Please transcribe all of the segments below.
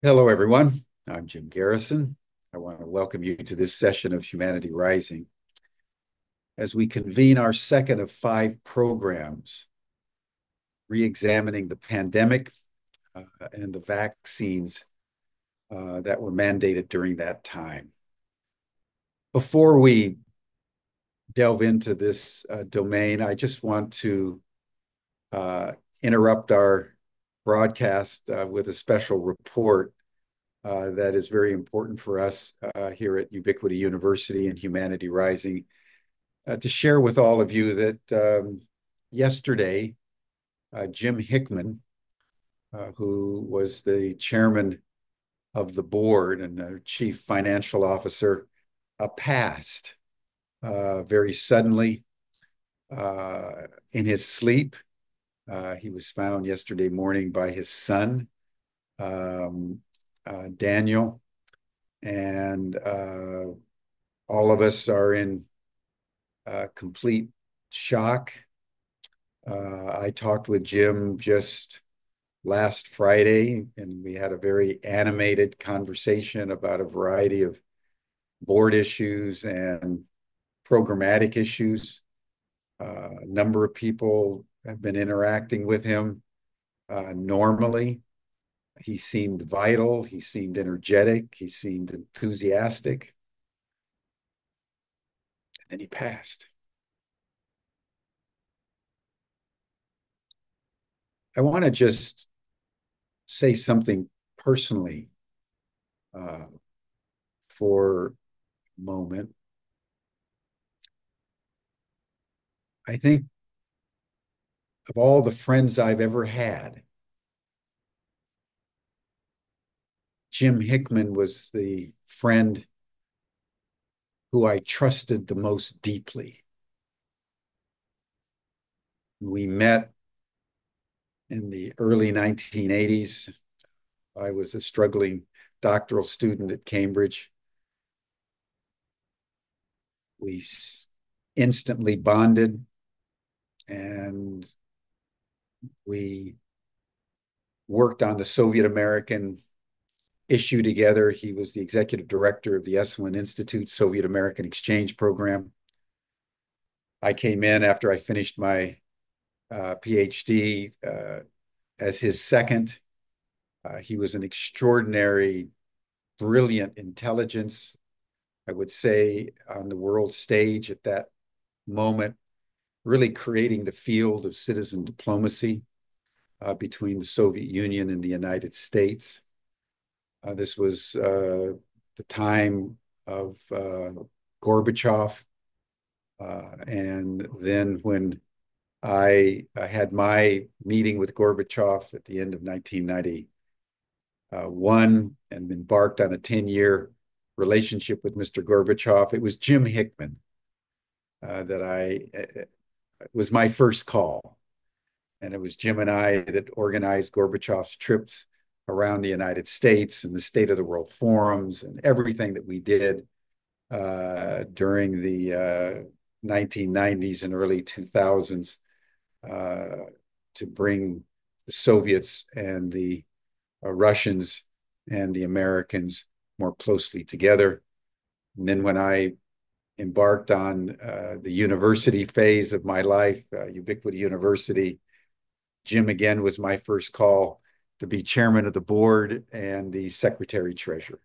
Hello, everyone. I'm Jim Garrison. I want to welcome you to this session of Humanity Rising as we convene our second of 5 programs, re-examining the pandemic and the vaccines that were mandated during that time. Before we delve into this domain, I just want to uh, interrupt our broadcast with a special report that is very important for us here at Ubiquity University and Humanity Rising to share with all of you that yesterday, Jim Hickman, who was the chairman of the board and the chief financial officer, passed very suddenly in his sleep. He was found yesterday morning by his son, um, Daniel, and all of us are in complete shock. I talked with Jim just last Friday, and we had a very animated conversation about a variety of board issues and programmatic issues. A number of people have been interacting with him normally. He seemed vital, he seemed energetic, he seemed enthusiastic, and then he passed. I want to just say something personally uh, for a moment. I think of all the friends I've ever had, Jim Hickman was the friend who I trusted the most deeply. We met in the early 1980s. I was a struggling doctoral student at Cambridge. We instantly bonded, and we worked on the Soviet American issue together. He was the executive director of the Esalen Institute Soviet American Exchange Program. I came in after I finished my PhD as his second. He was an extraordinary, brilliant intelligence, I would say, on the world stage at that moment, really creating the field of citizen diplomacy between the Soviet Union and the United States. This was the time of Gorbachev. And then when I had my meeting with Gorbachev at the end of 1991 and embarked on a 10-year relationship with Mr. Gorbachev, it was Jim Hickman that was my first call. And it was Jim and I that organized Gorbachev's trips around the United States and the State of the World forums and everything that we did during the 1990s and early 2000s to bring the Soviets and the Russians and the Americans more closely together. And then when I embarked on the university phase of my life, Ubiquity University, Jim again was my first call to be chairman of the board and the secretary treasurer.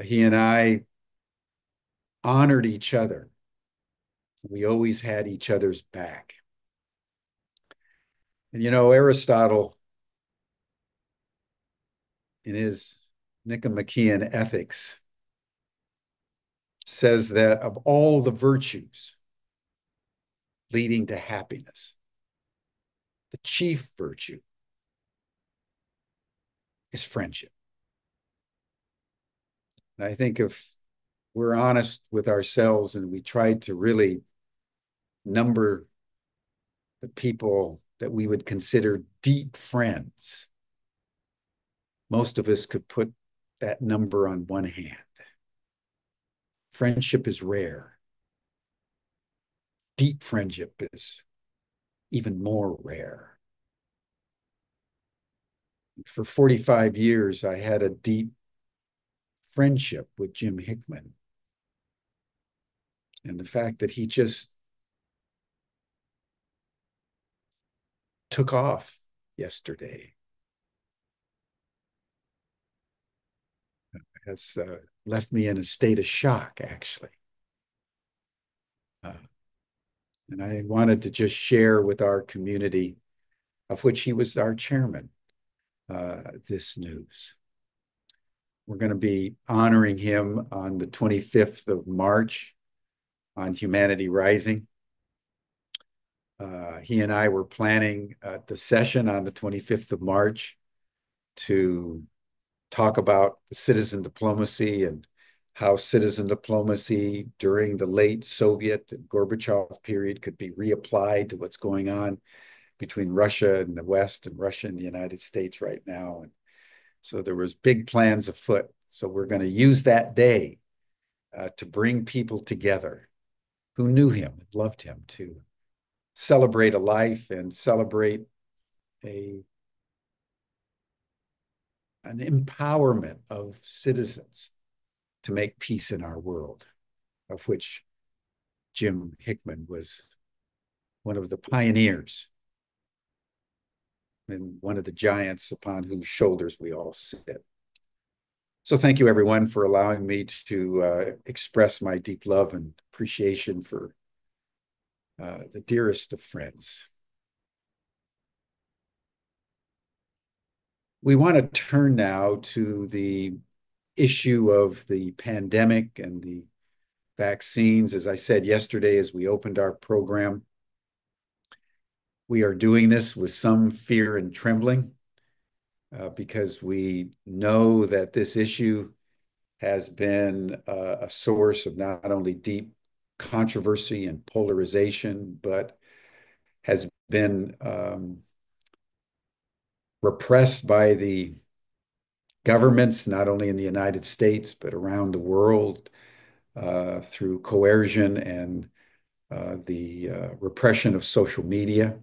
He and I honored each other. We always had each other's back. And you know, Aristotle, in his Nicomachean Ethics, says that of all the virtues leading to happiness, the chief virtue is friendship. And I think if we're honest with ourselves and we try to really number the people that we would consider deep friends, most of us could put that number on one hand. Friendship is rare. Deep friendship is even more rare. For 45 years, I had a deep friendship with Jim Hickman. And the fact that he just took off yesterday has left me in a state of shock, actually. Uh, and I wanted to just share with our community, of which he was our chairman, this news. We're going to be honoring him on the 25th of March on Humanity Rising. He and I were planning the session on the 25th of March to talk about the citizen diplomacy and how citizen diplomacy during the late Soviet and Gorbachev period could be reapplied to what's going on between Russia and the West and Russia and the United States right now. And so there was big plans afoot. So we're going to use that day to bring people together who knew him and loved him, to celebrate a life and celebrate an empowerment of citizens to make peace in our world, of which Jim Hickman was one of the pioneers and one of the giants upon whose shoulders we all sit. So thank you, everyone, for allowing me to express my deep love and appreciation for the dearest of friends. We want to turn now to the issue of the pandemic and the vaccines. As I said yesterday, as we opened our program, we are doing this with some fear and trembling because we know that this issue has been a source of not only deep controversy and polarization, but has been repressed by the governments, not only in the United States, but around the world through coercion and the repression of social media.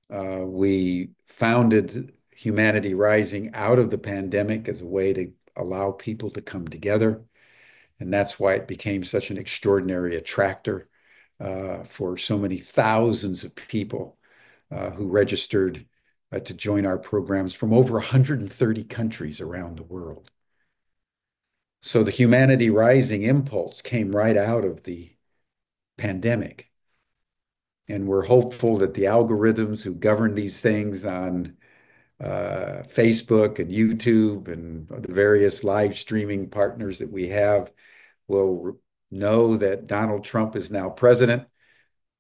We founded Humanity Rising out of the pandemic as a way to allow people to come together. And that's why it became such an extraordinary attractor for so many thousands of people who registered to join our programs from over 130 countries around the world. So the Humanity Rising impulse came right out of the pandemic. And we're hopeful that the algorithms who govern these things on Facebook and YouTube and the various live streaming partners that we have will know that Donald Trump is now president.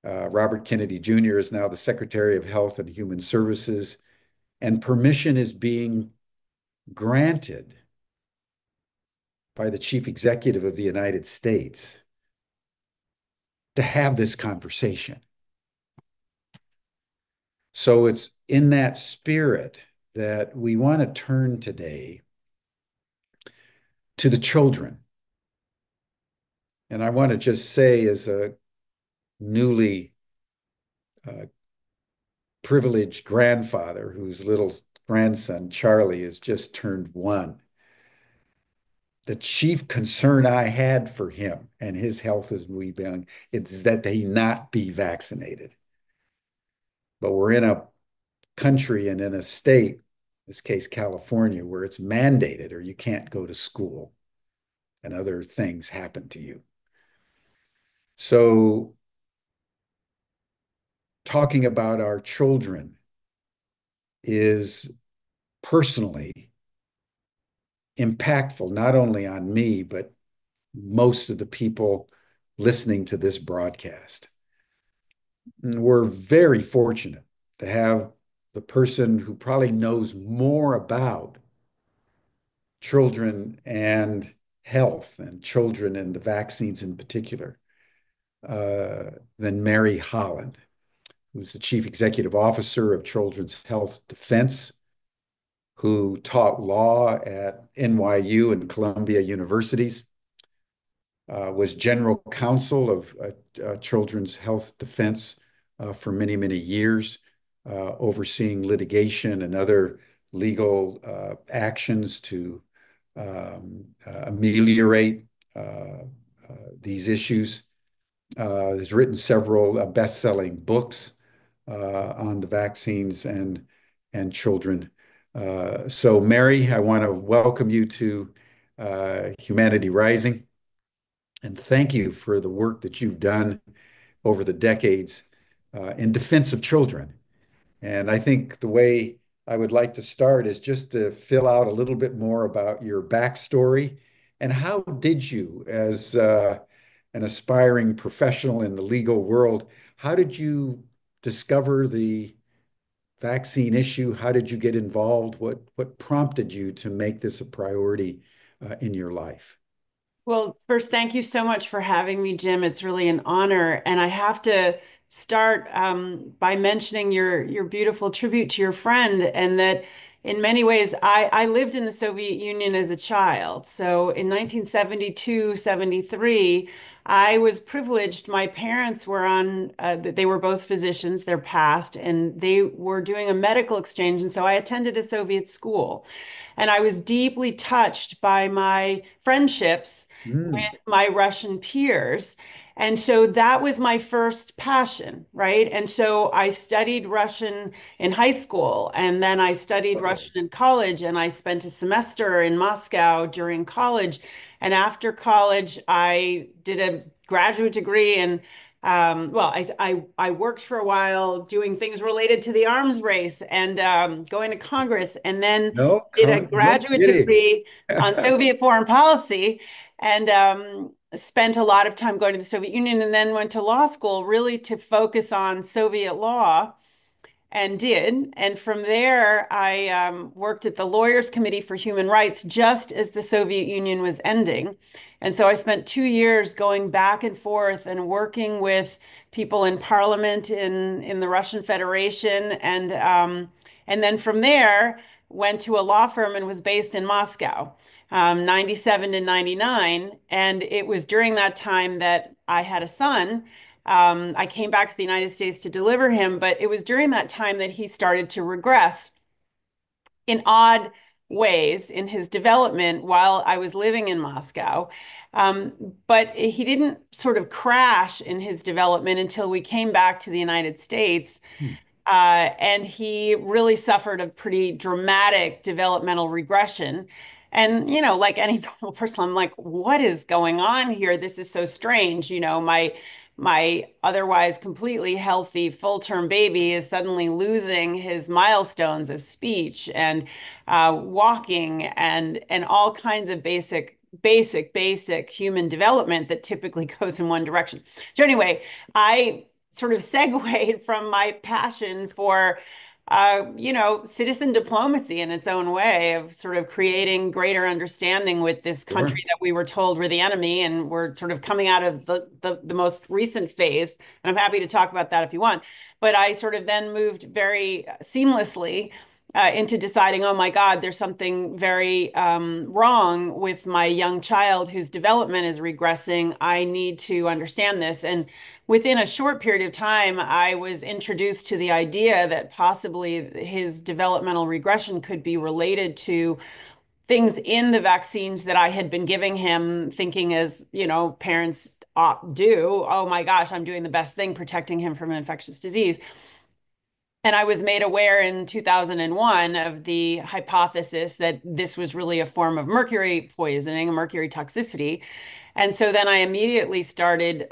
Robert Kennedy Jr. is now the Secretary of Health and Human Services, and permission is being granted by the Chief Executive of the United States to have this conversation. So it's in that spirit that we want to turn today to the children. And I want to just say, as a newly privileged grandfather whose little grandson, Charlie, has just turned 1, the chief concern I had for him and his health as we been is that he not be vaccinated. But we're in a country and in a state, in this case, California, where it's mandated or you can't go to school and other things happen to you. So talking about our children is personally impactful, not only on me, but most of the people listening to this broadcast. And we're very fortunate to have the person who probably knows more about children and health and children and the vaccines in particular than Mary Holland, who's the Chief Executive Officer of Children's Health Defense, who taught law at NYU and Columbia Universities, was general counsel of Children's Health Defense for many, many years, overseeing litigation and other legal actions to ameliorate these issues. Has written several best-selling books on the vaccines and children. So, Mary, I want to welcome you to Humanity Rising, and thank you for the work that you've done over the decades in defense of children. And I think the way I would like to start is just to fill out a little bit more about your backstory and how did you, as an aspiring professional in the legal world, how did you discover the vaccine issue? How did you get involved? What prompted you to make this a priority in your life? Well, first, thank you so much for having me, Jim. It's really an honor. And I have to start by mentioning your beautiful tribute to your friend, and that in many ways, I lived in the Soviet Union as a child. So in 1972, 73, I was privileged. My parents were they were both physicians, they're passed, and they were doing a medical exchange. And so I attended a Soviet school. And I was deeply touched by my friendships Mm. with my Russian peers. And so that was my first passion, right? And so I studied Russian in high school, and then I studied Oh, Russian in college, and I spent a semester in Moscow during college. And after college, I did a graduate degree in I worked for a while doing things related to the arms race and going to Congress, and then did a no graduate kidding. degree on Soviet foreign policy, and spent a lot of time going to the Soviet Union, and then went to law school really to focus on Soviet law and did. And from there, I worked at the Lawyers Committee for Human Rights just as the Soviet Union was ending. And so I spent 2 years going back and forth and working with people in parliament in the Russian Federation. And then from there, went to a law firm and was based in Moscow, 97 to 99. And it was during that time that I had a son. I came back to the United States to deliver him, but it was during that time that he started to regress in odd ways in his development while I was living in Moscow. Um, but he didn't sort of crash in his development until we came back to the United States. Hmm. And he really suffered a pretty dramatic developmental regression. And, like any normal person, I'm like, what is going on here? This is so strange. My otherwise completely healthy full-term baby is suddenly losing his milestones of speech and walking and all kinds of basic human development that typically goes in one direction. So anyway, I sort of segued from my passion for citizen diplomacy in its own way of sort of creating greater understanding with this country Sure. that we were told were the enemy, and we're sort of coming out of the most recent phase. And I'm happy to talk about that if you want. But I sort of then moved very seamlessly into deciding, oh my God, there's something very wrong with my young child whose development is regressing. I need to understand this. And within a short period of time, I was introduced to the idea that possibly his developmental regression could be related to things in the vaccines that I had been giving him, thinking as, parents ought do, oh my gosh, I'm doing the best thing protecting him from infectious disease. And I was made aware in 2001 of the hypothesis that this was really a form of mercury poisoning, a mercury toxicity. And so then I immediately started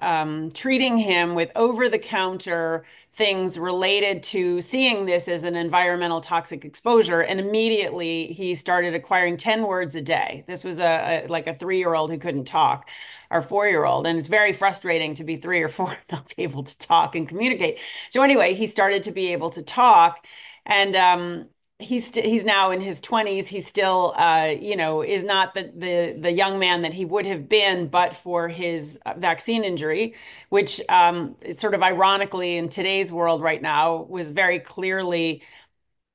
treating him with over-the-counter things related to seeing this as an environmental toxic exposure. And immediately he started acquiring 10 words a day. This was like a 3-year-old who couldn't talk, or 4-year-old. And it's very frustrating to be 3 or 4 and not be able to talk and communicate. So anyway, he started to be able to talk. And he's now in his 20s. He still is not the young man that he would have been but for his vaccine injury, which sort of ironically in today's world right now was very clearly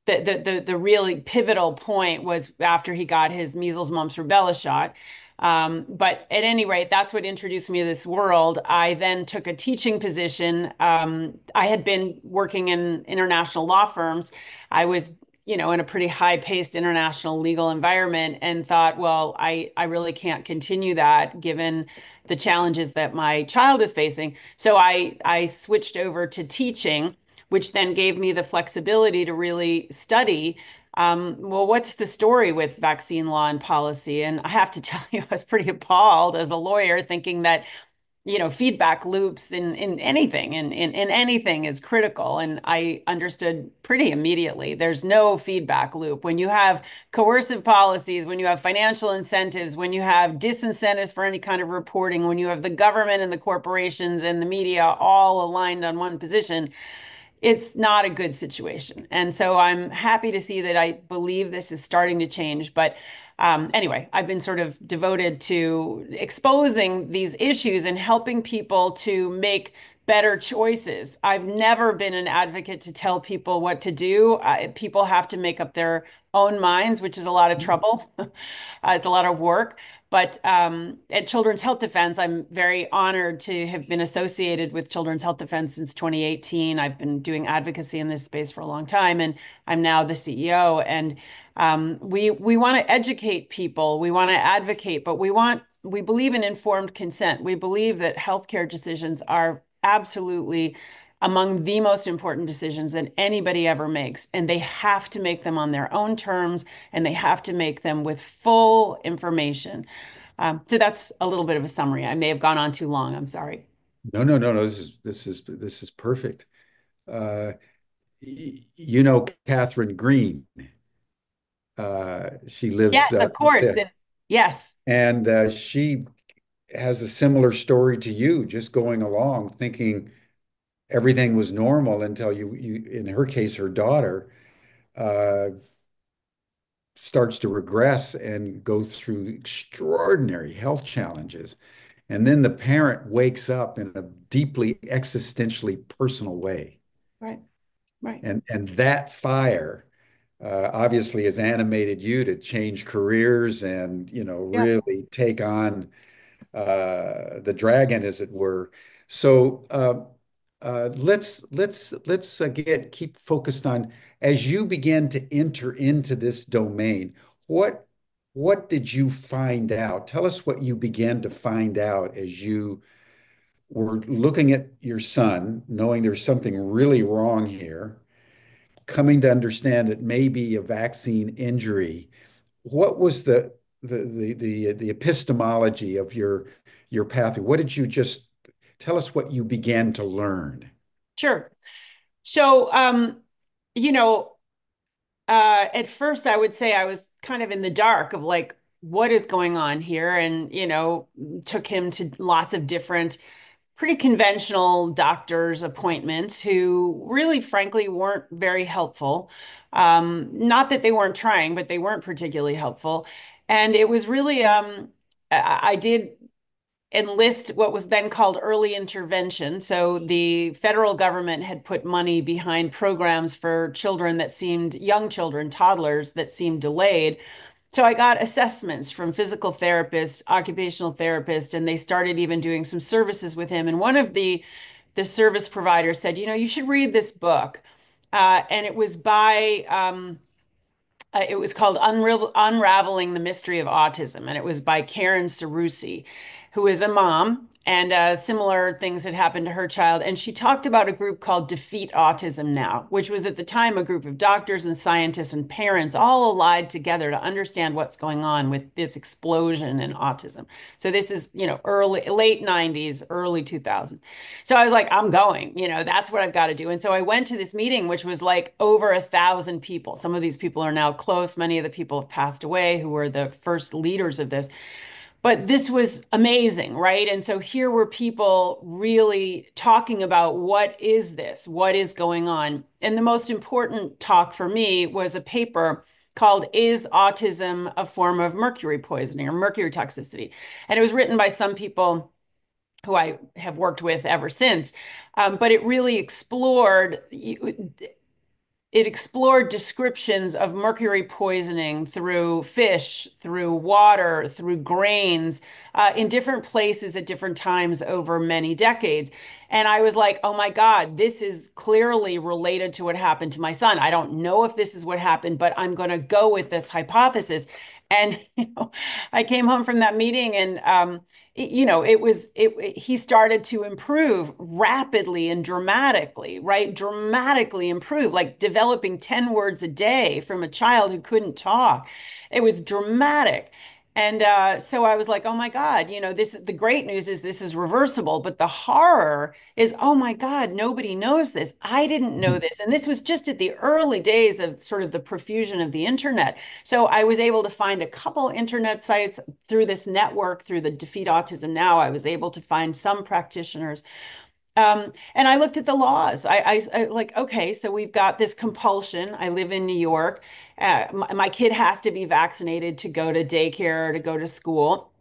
the really pivotal point was after he got his measles, mumps, rubella shot. But at any rate, that's what introduced me to this world. I then took a teaching position. I had been working in international law firms. I was in a pretty high-paced international legal environment and thought, well, I really can't continue that given the challenges that my child is facing. So I switched over to teaching, which then gave me the flexibility to really study. Well, what's the story with vaccine law and policy? And I have to tell you, I was pretty appalled as a lawyer thinking that feedback loops in anything in anything is critical. And I understood pretty immediately there's no feedback loop. When you have coercive policies, when you have financial incentives, when you have disincentives for any kind of reporting, when you have the government and the corporations and the media all aligned on one position, it's not a good situation. And so I'm happy to see that I believe this is starting to change. But anyway, I've been sort of devoted to exposing these issues and helping people to make better choices. I've never been an advocate to tell people what to do. People have to make up their own minds, which is a lot of trouble. It's a lot of work. But at Children's Health Defense, I'm very honored to have been associated with Children's Health Defense since 2018. I've been doing advocacy in this space for a long time, and I'm now the CEO. And we want to educate people, we want to advocate, but we believe in informed consent. We believe that healthcare decisions are absolutely among the most important decisions that anybody ever makes. And they have to make them on their own terms, and they have to make them with full information. So that's a little bit of a summary. I may have gone on too long. I'm sorry. No, no, no, no. This is perfect. Uh, you know Catherine Green. She lives Yes, of course. there, And yes, and she has a similar story to you, just going along, thinking everything was normal until in her case, her daughter uh, starts to regress and go through extraordinary health challenges. And then the parent wakes up in a deeply existentially personal way. right, right. And that fire obviously has animated you to change careers and, Yeah, really take on the dragon, as it were. So let's again keep focused on as you began to enter into this domain. What what did you find out? Tell us what you began to find out as you were looking at your son, knowing there's something really wrong here, coming to understand it may be a vaccine injury. What was the epistemology of your pathway? What did you just tell us what you began to learn? sure. So, you know, at first I would say I was kind of in the dark of like, what is going on here? And, took him to lots of different pretty conventional doctor's appointments who really, frankly, weren't very helpful. Not that they weren't trying, but they weren't particularly helpful. And it was really, I did enlist what was then called early intervention. So the federal government had put money behind programs for children that seemed young children, toddlers that seemed delayed. So I got assessments from physical therapists, occupational therapists, and they started even doing some services with him. And one of the service providers said, you should read this book. And it was called Unraveling the Mystery of Autism, and it was by Karen Cerusi, who is a mom, and similar things had happened to her child. And she talked about a group called Defeat Autism Now, which was at the time a group of doctors and scientists and parents all allied together to understand what's going on with this explosion in autism. So this is, late 90s, early 2000s. So I was like, I'm going, that's what I've got to do. And so I went to this meeting, which was like over 1,000 people. Some of these people are now close. Many of the people have passed away who were the first leaders of this. But this was amazing, right? And so here were people really talking about what is this? What is going on? And the most important talk for me was a paper called Is Autism a Form of Mercury Poisoning or Mercury Toxicity? And it was written by some people who I have worked with ever since. But it really explored it explored descriptions of mercury poisoning through fish, through water, through grains, in different places at different times over many decades. And I was like, oh my God, this is clearly related to what happened to my son. I don't know if this is what happened, but I'm going to go with this hypothesis. And I came home from that meeting, and he started to improve rapidly and dramatically, right? Dramatically improve, like developing 10 words a day from a child who couldn't talk. It was dramatic. And so I was like, oh my God, this is the great news is this is reversible. But the horror is, oh my God, nobody knows this. I didn't know this. And this was just at the early days of sort of the profusion of the internet. So I was able to find a couple internet sites through this network, through the Defeat Autism Now. I was able to find some practitioners. And I looked at the laws. I like, okay, so we've got this compulsion. I live in New York. My kid has to be vaccinated to go to daycare or to go to school.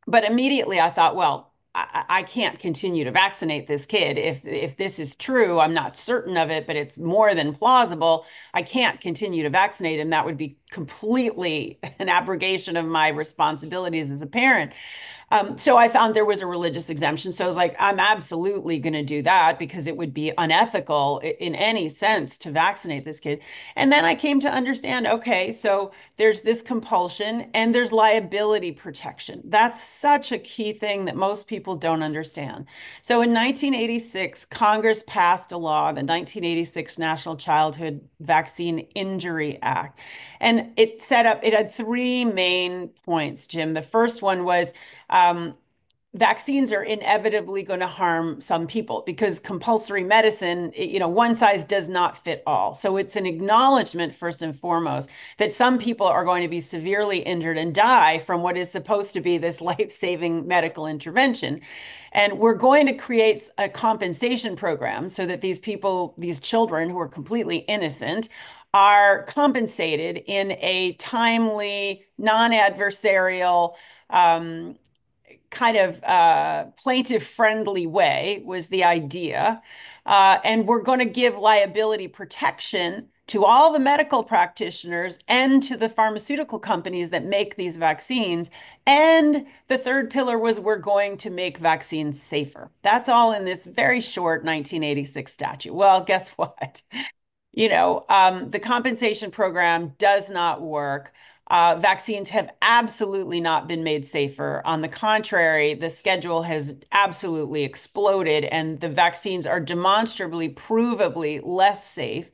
But immediately I thought, well, I can't continue to vaccinate this kid. If this is true, I'm not certain of it, but it's more than plausible. I can't continue to vaccinate him. That would be completely an abrogation of my responsibilities as a parent. So I found there was a religious exemption. So I was like, I'm absolutely going to do that because it would be unethical in any sense to vaccinate this kid. And then I came to understand, okay, so there's this compulsion and there's liability protection. That's such a key thing that most people don't understand. So in 1986, Congress passed a law, the 1986 National Childhood Vaccine Injury Act. And it had three main points, Jim. The first one was vaccines are inevitably going to harm some people because compulsory medicine, one size does not fit all. So it's an acknowledgement, first and foremost, that some people are going to be severely injured and die from what is supposed to be this life-saving medical intervention. And we're going to create a compensation program so that these people, these children who are completely innocent, are compensated in a timely, non-adversarial, kind of plaintiff-friendly way was the idea. And we're going to give liability protection to all the medical practitioners and to the pharmaceutical companies that make these vaccines. And the third pillar was we're going to make vaccines safer. That's all in this very short 1986 statute. Well, guess what? The compensation program does not work. Vaccines have absolutely not been made safer. On the contrary, the schedule has absolutely exploded, and the vaccines are demonstrably, provably less safe.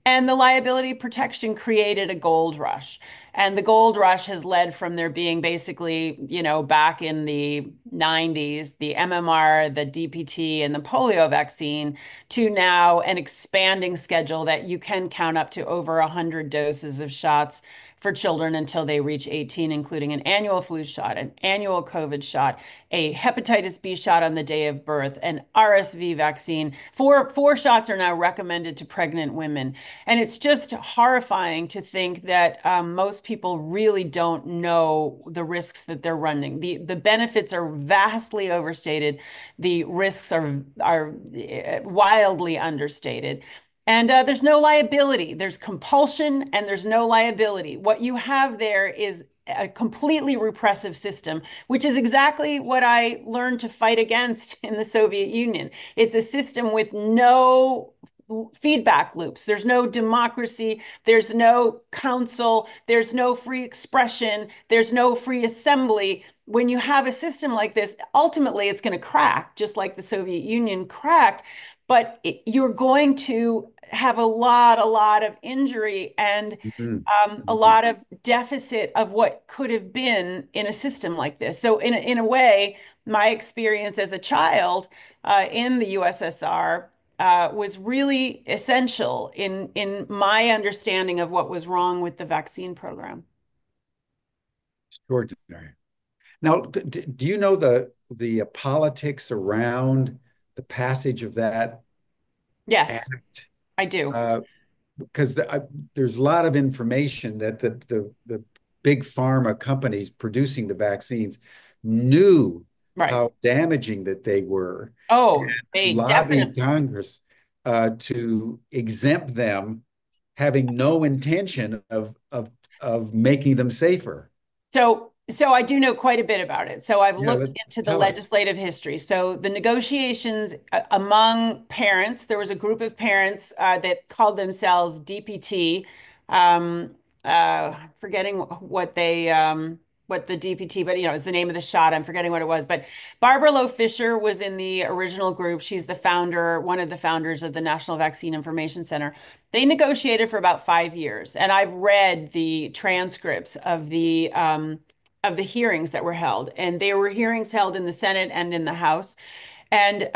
And the liability protection created a gold rush. And the gold rush has led from there being basically, back in the 90s, the MMR, the DPT, and the polio vaccine, to now an expanding schedule that you can count up to over 100 doses of shots for children until they reach 18, including an annual flu shot, an annual COVID shot, a hepatitis B shot on the day of birth, an RSV vaccine. Four shots are now recommended to pregnant women. And it's just horrifying to think that most people really don't know the risks that they're running. The benefits are vastly overstated. The risks are wildly understated. And there's no liability. There's compulsion and there's no liability. What you have there is a completely repressive system, which is exactly what I learned to fight against in the Soviet Union. It's a system with no feedback loops. There's no democracy. There's no counsel. There's no free expression. There's no free assembly. When you have a system like this, ultimately it's going to crack, just like the Soviet Union cracked. But you're going to have a lot of injury and a lot of deficit of what could have been in a system like this. So in a way, my experience as a child in the USSR was really essential in my understanding of what was wrong with the vaccine program. Extraordinary. Now, do you know the politics around the passage of that Yes, act? I do. Because there's a lot of information that the big pharma companies producing the vaccines knew Right. how damaging that they were, Oh, and they lobbied definitely. Congress to exempt them having no intention of making them safer. So I do know quite a bit about it. So I've Yeah, looked into the tell us. legislative history. So the negotiations among parents, there was a group of parents that called themselves DPT. Um, Forgetting what the DPT, but it's the name of the shot. I'm forgetting what it was. But Barbara Loe Fisher was in the original group. She's the founder, one of the founders of the National Vaccine Information Center. They negotiated for about 5 years, and I've read the transcripts of the hearings that were held, and there were hearings held in the Senate and in the House. And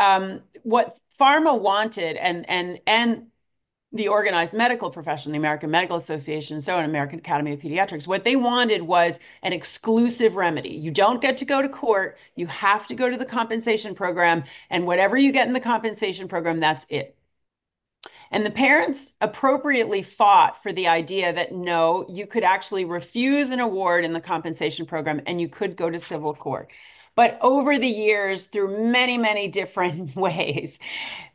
what pharma wanted, and the organized medical profession, the American Medical Association, so an American Academy of Pediatrics, what they wanted was an exclusive remedy. You don't get to go to court. You have to go to the compensation program, and whatever you get in the compensation program, that's it. And the parents appropriately fought for the idea that no, you could actually refuse an award in the compensation program and you could go to civil court. But over the years, through many, many different ways,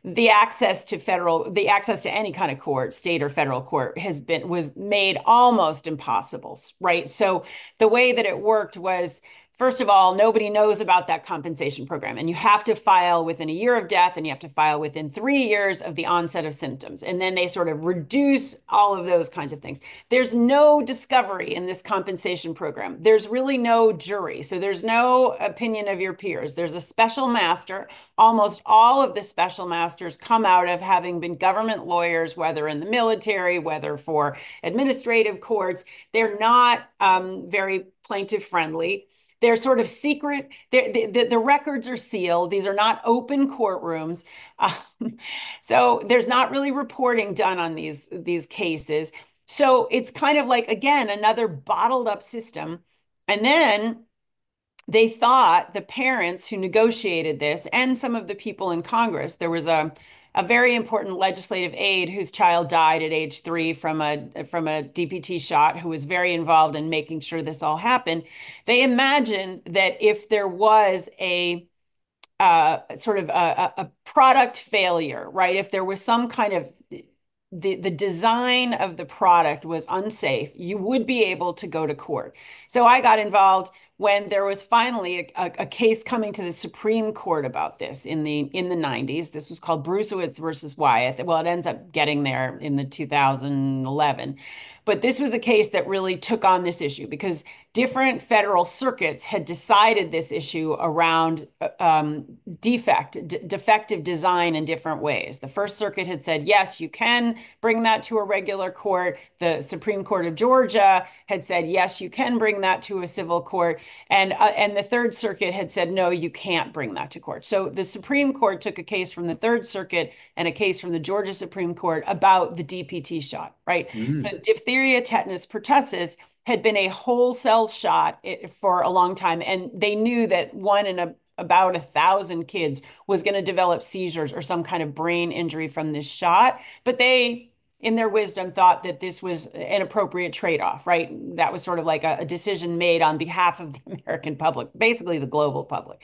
the access to any kind of court, state or federal court, was made almost impossible, right? So the way that it worked was, first of all, nobody knows about that compensation program, and you have to file within a year of death, and you have to file within 3 years of the onset of symptoms. And then they sort of reduce all of those kinds of things. There's no discovery in this compensation program. There's really no jury. So there's no opinion of your peers. There's a special master. Almost all of the special masters come out of having been government lawyers, whether in the military, whether for administrative courts. They're not very plaintiff friendly. They're sort of secret. The records are sealed. These are not open courtrooms. So there's not really reporting done on these cases. So it's kind of like, again, another bottled up system. And then they thought, the parents who negotiated this and some of the people in Congress, there was a very important legislative aide whose child died at age 3 from a DPT shot, who was very involved in making sure this all happened. They imagined that if there was a sort of a product failure, right? If there was some kind of the design of the product was unsafe, you would be able to go to court. So I got involved when there was finally a case coming to the Supreme Court about this in the 90s. This was called Bruesewitz versus Wyeth. Well, it ends up getting there in the 2011. But this was a case that really took on this issue because different federal circuits had decided this issue around defective design in different ways. The First Circuit had said, yes, you can bring that to a regular court. The Supreme Court of Georgia had said, yes, you can bring that to a civil court. And the Third Circuit had said, no, you can't bring that to court. So the Supreme Court took a case from the Third Circuit and a case from the Georgia Supreme Court about the DPT shot, right? So diphtheria, tetanus, pertussis had been a wholesale shot for a long time. And they knew that one in about 1,000 kids was going to develop seizures or some kind of brain injury from this shot. But they, in their wisdom, thought that this was an appropriate trade-off, right? That was sort of like a decision made on behalf of the American public, basically the global public.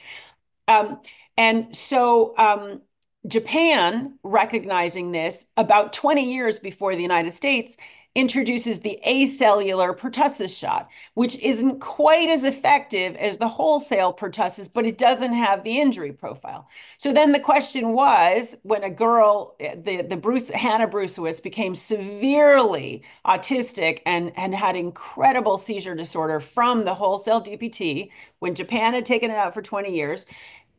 And so Japan, recognizing this about 20 years before the United States, introduces the acellular pertussis shot, which isn't quite as effective as the wholesale pertussis, but it doesn't have the injury profile. So then the question was, when a girl, Hannah Bruesewitz, became severely autistic and had incredible seizure disorder from the wholesale DPT, when Japan had taken it out for 20 years,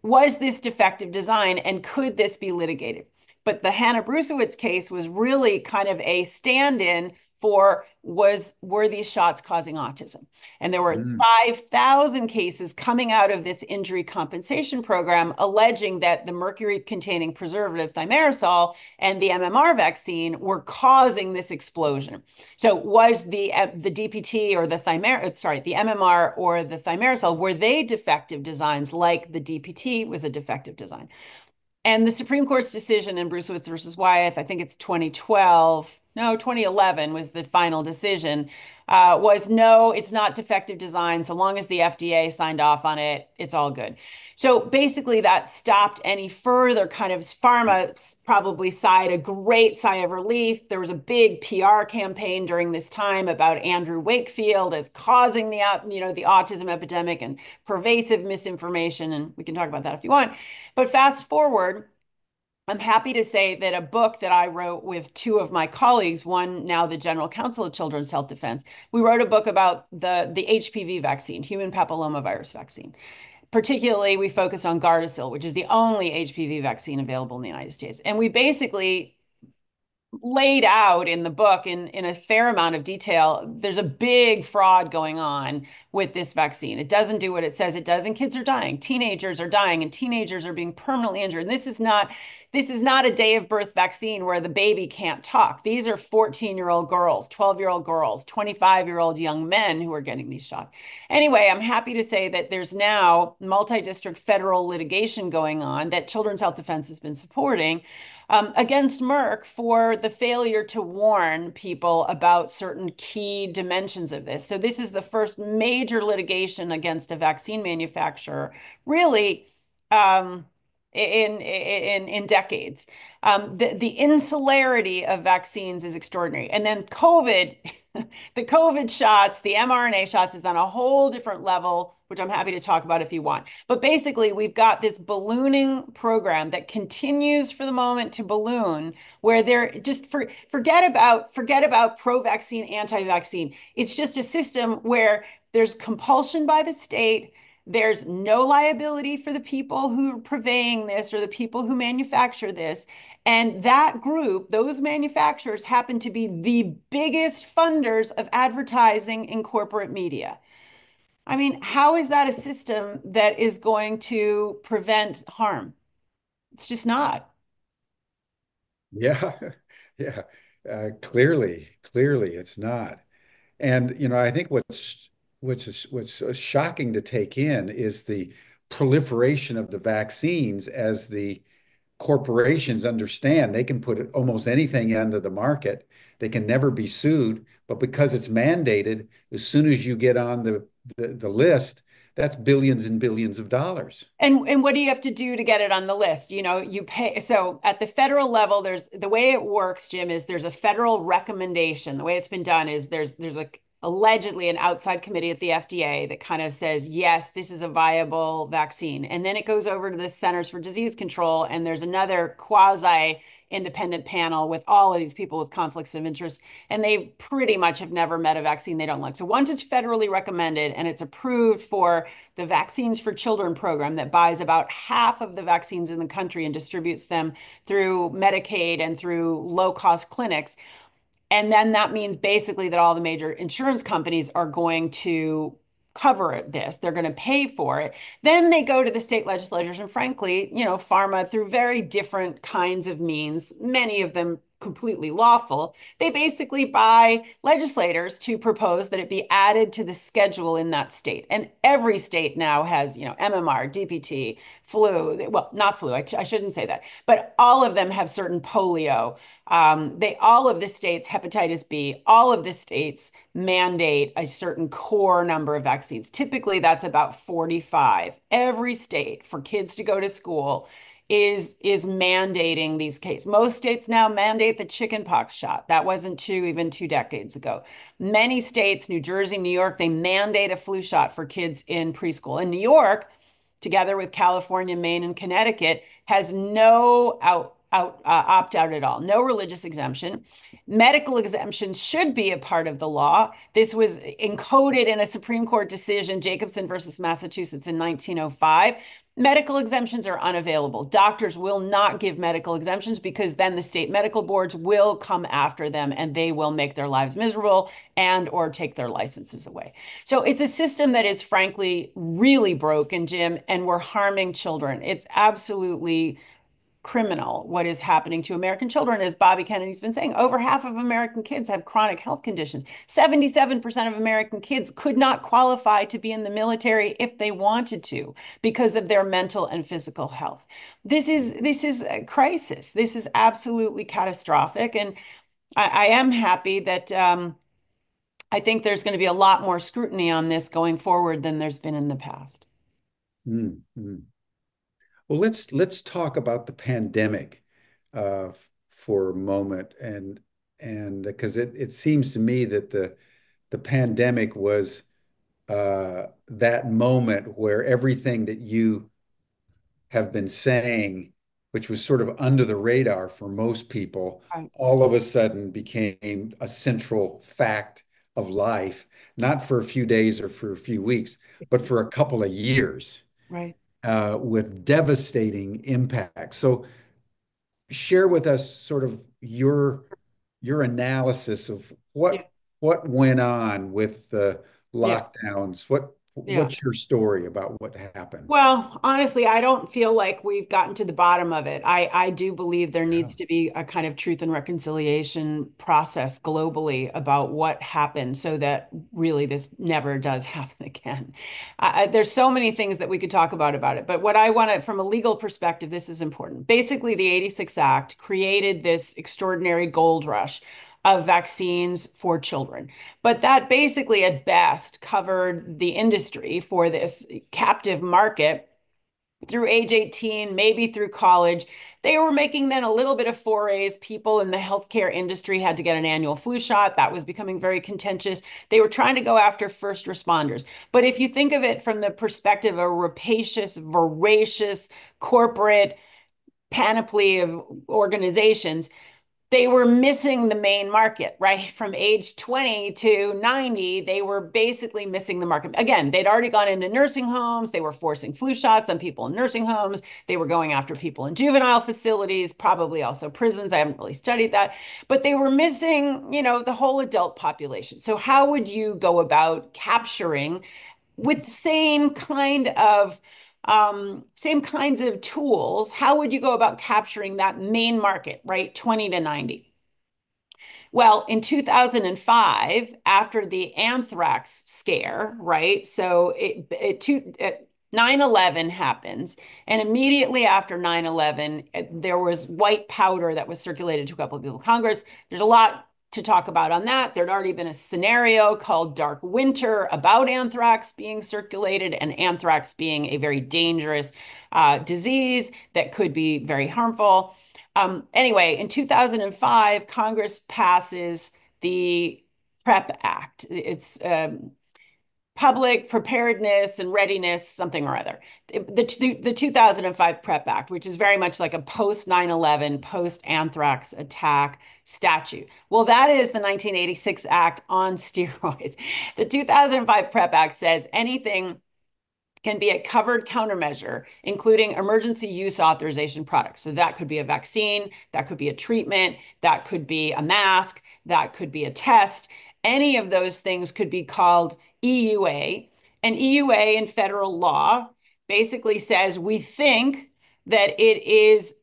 was this defective design and could this be litigated? But the Hannah Bruesewitz case was really kind of a stand-in for were these shots causing autism? And there were 5,000 cases coming out of this injury compensation program alleging that the mercury-containing preservative thimerosal and the MMR vaccine were causing this explosion. So was the DPT or the MMR or the thimerosal, were they defective designs like the DPT was a defective design? And the Supreme Court's decision in Bruesewitz versus Wyeth, I think it's 2012, no, 2011 was the final decision, was no, it's not defective design. So long as the FDA signed off on it, it's all good. So basically, that stopped any further kind of pharma probably sighed a great sigh of relief. There was a big PR campaign during this time about Andrew Wakefield as causing the autism epidemic and pervasive misinformation. And we can talk about that if you want. But fast forward, I'm happy to say that a book that I wrote with two of my colleagues, one now the general counsel of Children's Health Defense, we wrote a book about the HPV vaccine, human papillomavirus vaccine. Particularly, we focus on Gardasil, which is the only HPV vaccine available in the United States. And we basically laid out in the book in a fair amount of detail, there's a big fraud going on with this vaccine. It doesn't do what it says it does, and kids are dying. Teenagers are dying, and teenagers are being permanently injured. And this is not a day of birth vaccine where the baby can't talk. These are 14-year-old girls, 12-year-old girls, 25-year-old young men who are getting these shots. Anyway, I'm happy to say that there's now multi-district federal litigation going on that Children's Health Defense has been supporting against Merck for the failure to warn people about certain key dimensions of this. So this is the first major litigation against a vaccine manufacturer, really, in decades. The insularity of vaccines is extraordinary. And then COVID, the COVID shots, the mRNA shots is on a whole different level, which I'm happy to talk about if you want. But basically, we've got this ballooning program that continues for the moment to balloon, where they're just forget about pro-vaccine, anti-vaccine. It's just a system where there's compulsion by the state. There's no liability for the people who are purveying this or the people who manufacture this. And that group, those manufacturers, happen to be the biggest funders of advertising in corporate media. I mean, how is that a system that is going to prevent harm? It's just not. Yeah, yeah. Clearly, it's not. And I think what's shocking to take in is the proliferation of the vaccines as the corporations understand they can put almost anything onto the market. They can never be sued, but because it's mandated, as soon as you get on the list, that's billions and billions of dollars. And what do you have to do to get it on the list? You pay. So at the federal level, there's the way it works, Jim, is there's a federal recommendation. The way it's been done is there's allegedly an outside committee at the FDA that kind of says, yes, this is a viable vaccine. And then it goes over to the Centers for Disease Control, and there's another quasi independent panel with all of these people with conflicts of interest, and they pretty much have never met a vaccine they don't like. So once it's federally recommended and it's approved for the Vaccines for Children program that buys about half of the vaccines in the country and distributes them through Medicaid and through low-cost clinics, and then that means basically that all the major insurance companies are going to cover this. They're going to pay for it. Then they go to the state legislatures, and frankly, pharma, through very different kinds of means, many of them completely lawful, they basically buy legislators to propose that it be added to the schedule in that state. And every state now has, MMR, DPT, flu. Well, not flu. I shouldn't say that, but all of them have certain polio. All of the states, hepatitis B, all of the states mandate a certain core number of vaccines. Typically, that's about 45. Every state for kids to go to school is mandating these cases. Most states now mandate the chickenpox shot. That wasn't true even 2 decades ago. Many states, New Jersey, New York, they mandate a flu shot for kids in preschool. In New York, together with California, Maine, and Connecticut, has no opt out at all, no religious exemption. Medical exemptions should be a part of the law. This was encoded in a Supreme Court decision, Jacobson versus Massachusetts in 1905. Medical exemptions are unavailable. Doctors will not give medical exemptions because then the state medical boards will come after them and they will make their lives miserable and or take their licenses away. So it's a system that is frankly really broken, Jim, and we're harming children. It's absolutely criminal what is happening to American children. As Bobby Kennedy's been saying, over half of American kids have chronic health conditions. 77% of American kids could not qualify to be in the military if they wanted to because of their mental and physical health. This is a crisis. This is absolutely catastrophic. And I am happy that I think there's going to be a lot more scrutiny on this going forward than there's been in the past. Mm, mm. Well, let's talk about the pandemic for a moment, and because it seems to me that the pandemic was that moment where everything that you have been saying, which was sort of under the radar for most people, Right. all of a sudden became a central fact of life, not for a few days or for a few weeks, but for a couple of years, Right. with devastating impact. So share with us sort of your analysis of Yeah. what went on with the Yeah. lockdowns. Yeah. What's your story about what happened? Well, honestly, I don't feel like we've gotten to the bottom of it. I do believe there Yeah. needs to be a kind of truth and reconciliation process globally about what happened so that really this never does happen again. There's so many things that we could talk about it, but what I want to, from a legal perspective, this is important. Basically, the 86 Act created this extraordinary gold rush of vaccines for children. But that basically, at best, covered the industry for this captive market through age 18, maybe through college. They were making then a little bit of forays. People in the healthcare industry had to get an annual flu shot. That was becoming very contentious. They were trying to go after first responders. But if you think of it from the perspective of a rapacious, voracious corporate panoply of organizations, they were missing the main market, right? From age 20 to 90, they were basically missing the market. Again, they'd already gone into nursing homes. They were forcing flu shots on people in nursing homes. They were going after people in juvenile facilities, probably also prisons. I haven't really studied that, but they were missing, the whole adult population. So how would you go about capturing with the same kinds of tools, how would you go about capturing that main market, right? 20 to 90. Well, in 2005, after the anthrax scare, right? So 9/11 happens. And immediately after 9/11, there was white powder that was circulated to a couple of people in Congress. There's a lot to talk about on that. There'd already been a scenario called Dark Winter about anthrax being circulated and anthrax being a very dangerous disease that could be very harmful. Anyway, in 2005, Congress passes the PrEP Act. It's Public Preparedness and Readiness, something or other. The 2005 PrEP Act, which is very much like a post 9/11, post anthrax attack statute. Well, that is the 1986 Act on steroids. The 2005 PrEP Act says anything can be a covered countermeasure, including emergency use authorization products. So that could be a vaccine, that could be a treatment, that could be a mask, that could be a test. Any of those things could be called EUA. And EUA in federal law basically says we think that it is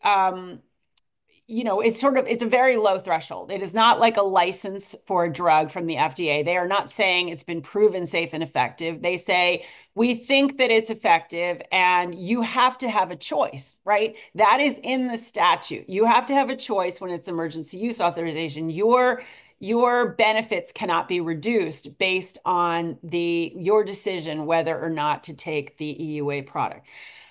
it's a very low threshold. It is not like a license for a drug from the FDA. They are not saying it's been proven safe and effective. They say, we think that it's effective and you have to have a choice, right? That is in the statute. You have to have a choice when it's emergency use authorization. Your benefits cannot be reduced based on your decision whether or not to take the EUA product.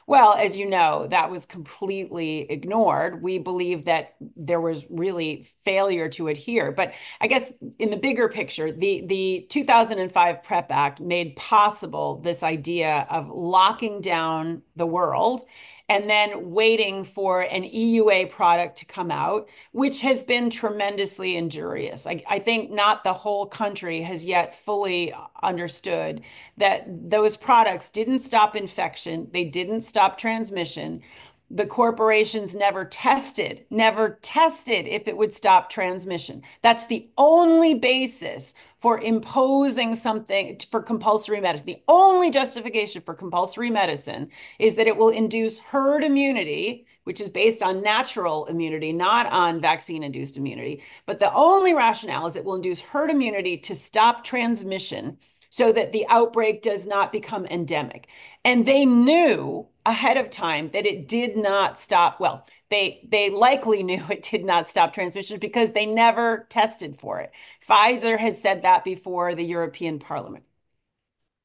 Well, as you know, that was completely ignored. We believe that there was really failure to adhere. But I guess in the bigger picture, the 2005 PrEP Act made possible this idea of locking down the world and then waiting for an EUA product to come out, which has been tremendously injurious. I think not the whole country has yet fully understood that those products didn't stop infection, they didn't stop transmission. The corporations never tested if it would stop transmission. That's the only basis for imposing something for compulsory medicine. The only justification for compulsory medicine is that it will induce herd immunity, which is based on natural immunity, not on vaccine-induced immunity. But the only rationale is it will induce herd immunity to stop transmission so that the outbreak does not become endemic. And they knew ahead of time that it did not stop. Well, they likely knew it did not stop transmission because they never tested for it. Pfizer has said that before the European Parliament.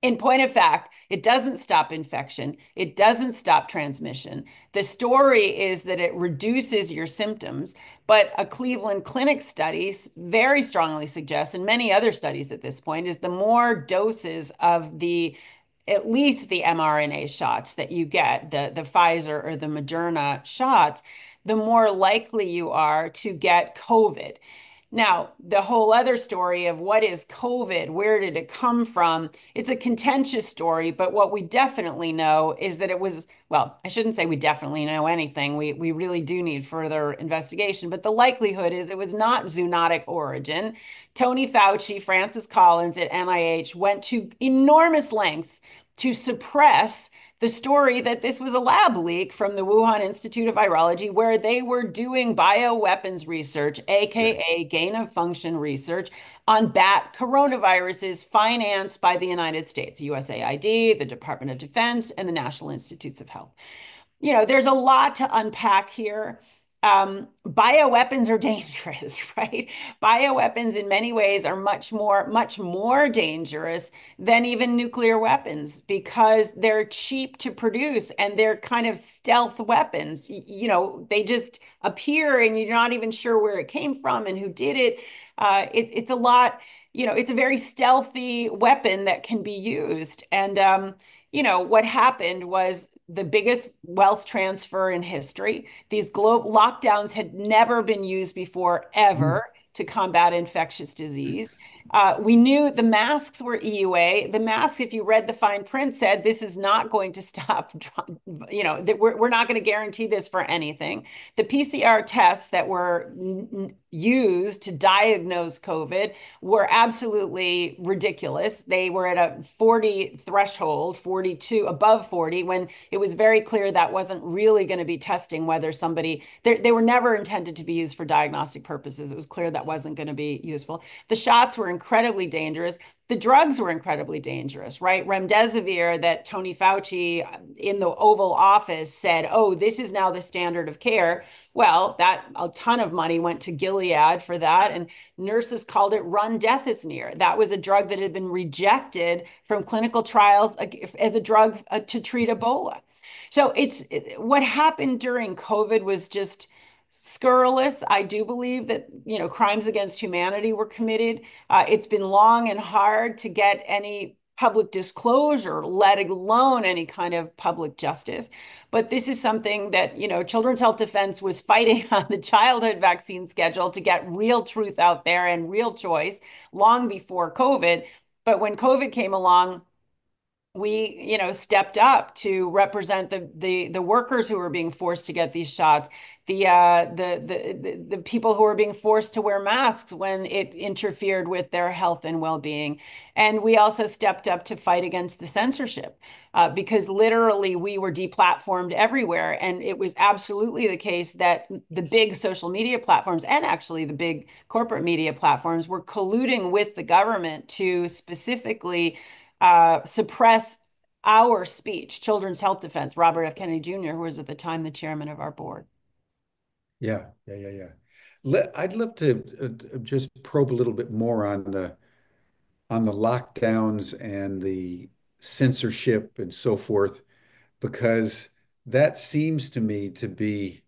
In point of fact, it doesn't stop infection. It doesn't stop transmission. The story is that it reduces your symptoms, but a Cleveland Clinic study very strongly suggests, and many other studies at this point, is the more doses of at least the mRNA shots that you get, the Pfizer or the Moderna shots, the more likely you are to get COVID. Now, the whole other story of what is COVID, where did it come from? It's a contentious story, but what we definitely know is that it was, well, I shouldn't say we definitely know anything. We really do need further investigation, but the likelihood is it was not zoonotic origin. Tony Fauci, Francis Collins at NIH went to enormous lengths to suppress the story that this was a lab leak from the Wuhan Institute of Virology, where they were doing bioweapons research, AKA gain of function research, on bat coronaviruses financed by the United States, USAID, the Department of Defense, and the National Institutes of Health. There's a lot to unpack here. Bioweapons are dangerous, right? Bioweapons in many ways are much more dangerous than even nuclear weapons because they're cheap to produce and they're kind of stealth weapons. They just appear and you're not even sure where it came from and who did it. It's a lot, it's a very stealthy weapon that can be used. And, what happened was the biggest wealth transfer in history. These global lockdowns had never been used before, ever, to combat infectious disease. We knew the masks were EUA. The masks, if you read the fine print, said this is not going to stop, that we're not going to guarantee this for anything. The PCR tests that were used to diagnose COVID were absolutely ridiculous. They were at a 40 threshold, 42, above 40, when it was very clear that wasn't really going to be testing whether somebody, they were never intended to be used for diagnostic purposes. It was clear that wasn't going to be useful. The shots were incredibly dangerous. The drugs were incredibly dangerous, right? Remdesivir, that Tony Fauci in the Oval Office said, oh, this is now the standard of care. Well, that a ton of money went to Gilead for that, and nurses called it run death is near. That was a drug that had been rejected from clinical trials as a drug to treat Ebola. So what happened during COVID was just scurrilous. I do believe that, crimes against humanity were committed. It's been long and hard to get any public disclosure, let alone any kind of public justice. But this is something that, Children's Health Defense was fighting on the childhood vaccine schedule to get real truth out there and real choice long before COVID. But when COVID came along, we stepped up to represent the workers who were being forced to get these shots, the people who were being forced to wear masks when it interfered with their health and well-being. And we also stepped up to fight against the censorship because literally we were deplatformed everywhere. And it was absolutely the case that the big social media platforms and actually the big corporate media platforms were colluding with the government to specifically suppress our speech. Children's Health Defense, Robert F. Kennedy Jr., who was at the time the chairman of our board. Yeah. I'd love to just probe a little bit more on the lockdowns and the censorship and so forth, because that seems to me to be